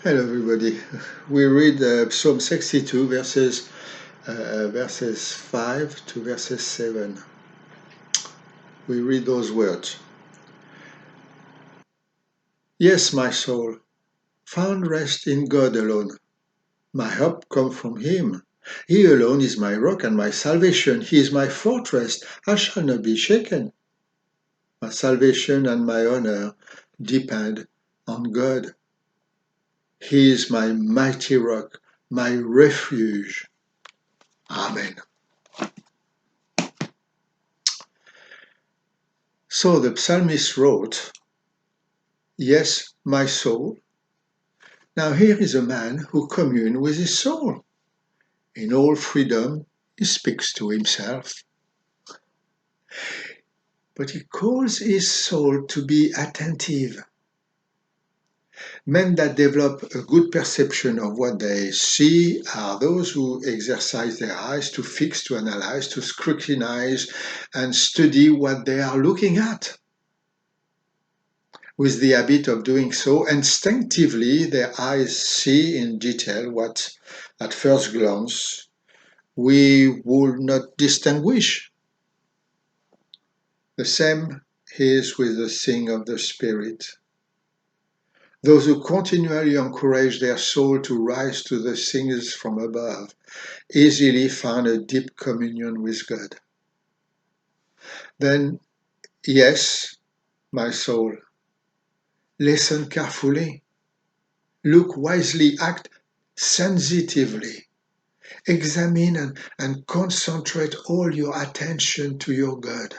Hello, everybody. We read Psalm 62, verses 5 to verses 7. We read those words. Yes, my soul, found rest in God alone. My help comes from Him. He alone is my rock and my salvation. He is my fortress. I shall not be shaken. My salvation and my honor depend on God. He is my mighty rock, my refuge. Amen. So the psalmist wrote, Yes, my soul. Now here is a man who communes with his soul. In all freedom, he speaks to himself. But he calls his soul to be attentive. Men that develop a good perception of what they see are those who exercise their eyes to fix, to analyze, to scrutinize, and study what they are looking at. With the habit of doing so, instinctively their eyes see in detail what, at first glance, we would not distinguish. The same is with the thing of the Spirit. Those who continually encourage their soul to rise to the things from above easily find a deep communion with God. Then, yes, my soul, listen carefully, look wisely, act sensitively. Examine and concentrate all your attention to your God.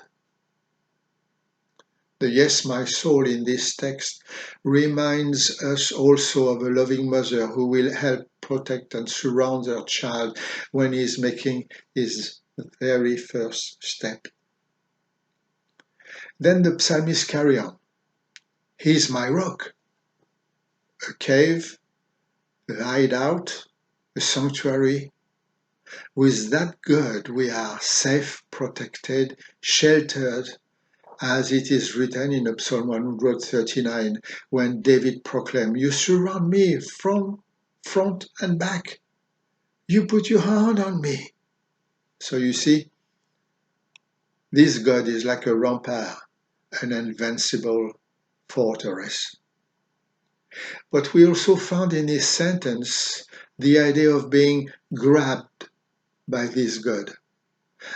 The yes, my soul in this text reminds us also of a loving mother who will help, protect, and surround her child when he is making his very first step. Then the psalmist carry on. He is my rock, a cave, a hideout, a sanctuary. With that God we are safe, protected, sheltered, as it is written in Psalm 139, when David proclaimed, You surround me from front and back. You put your hand on me. So you see, this God is like a rampart, an invincible fortress. But we also found in this sentence the idea of being grabbed by this God.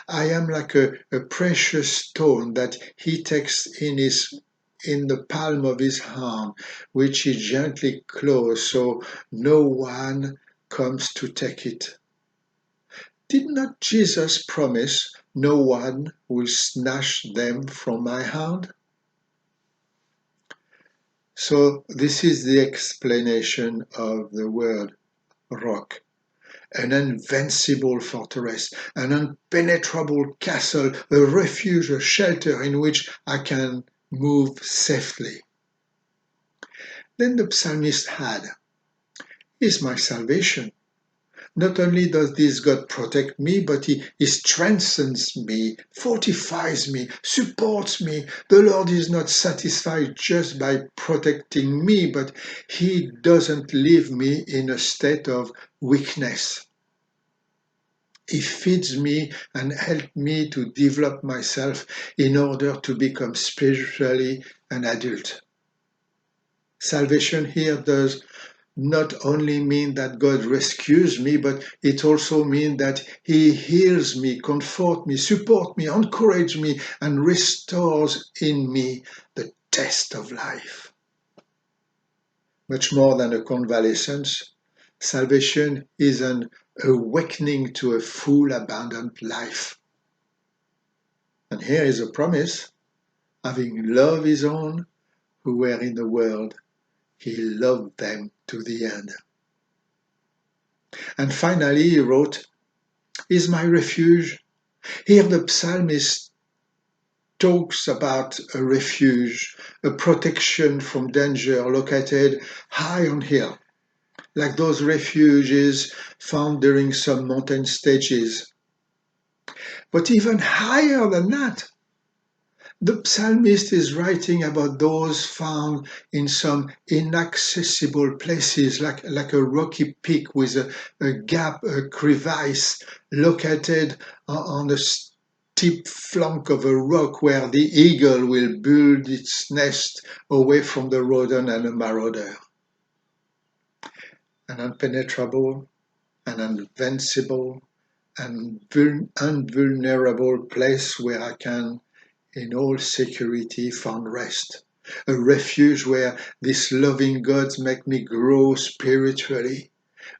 I am like a precious stone that he takes in the palm of his hand, which he gently closes so no one comes to take it. Did not Jesus promise no one will snatch them from my hand? So this is the explanation of the word rock. An invincible fortress, an impenetrable castle, a refuge, a shelter in which I can move safely. Then the psalmist had, is my salvation. Not only does this God protect me, but he strengthens me, fortifies me, supports me. The Lord is not satisfied just by protecting me, but he doesn't leave me in a state of weakness. He feeds me and helps me to develop myself in order to become spiritually an adult. Salvation here does not only mean that God rescues me, but it also means that He heals me, comforts me, supports me, encourages me, and restores in me the test of life. Much more than a convalescence, salvation is an awakening to a full, abundant life. And here is a promise, having loved his own who were in the world, he loved them to the end. And finally he wrote, is my refuge. Here the psalmist talks about a refuge, a protection from danger located high on hill, like those refuges found during some mountain stages. But even higher than that, The psalmist is writing about those found in some inaccessible places, like a rocky peak with a gap, a crevice, located on a steep flank of a rock where the eagle will build its nest away from the rodent and the marauder. An unpenetrable, an invincible, and unvulnerable place where I can in all security found rest, a refuge where these loving gods make me grow spiritually,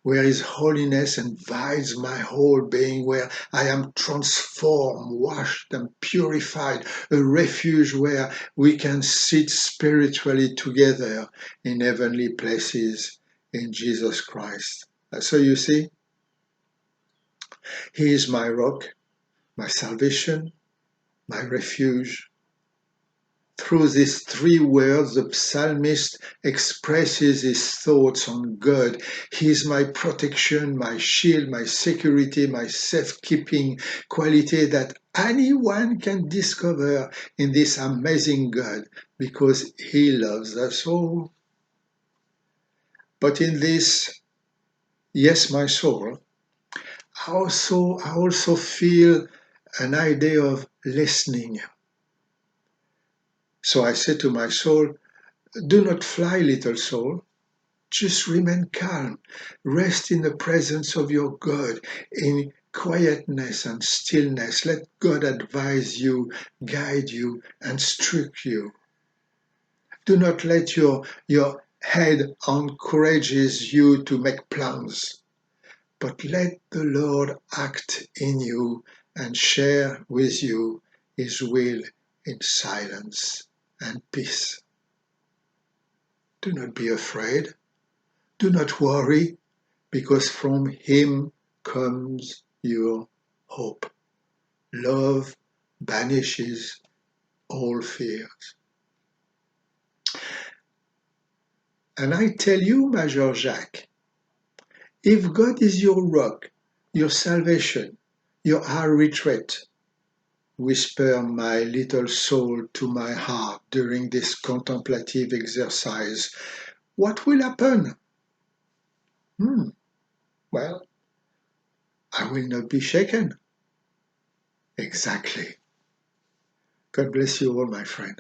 where His holiness invites my whole being, where I am transformed, washed, and purified, a refuge where we can sit spiritually together in heavenly places in Jesus Christ. So you see, He is my rock, my salvation, my refuge. Through these three words, the psalmist expresses his thoughts on God. He is my protection, my shield, my security, my safekeeping quality that anyone can discover in this amazing God because He loves us all. But in this, yes, my soul, I also feel an idea of listening. So I say to my soul, do not fly, little soul. Just remain calm. Rest in the presence of your God in quietness and stillness. Let God advise you, guide you, and instruct you. Do not let your head encourages you to make plans, but let the Lord act in you and share with you His will in silence and peace. Do not be afraid. Do not worry, because from Him comes your hope. Love banishes all fears. And I tell you, Major Jacques, if God is your rock, your salvation, your high retreat, whisper my little soul to my heart during this contemplative exercise, what will happen? Well, I will not be shaken. Exactly. God bless you all, my friend.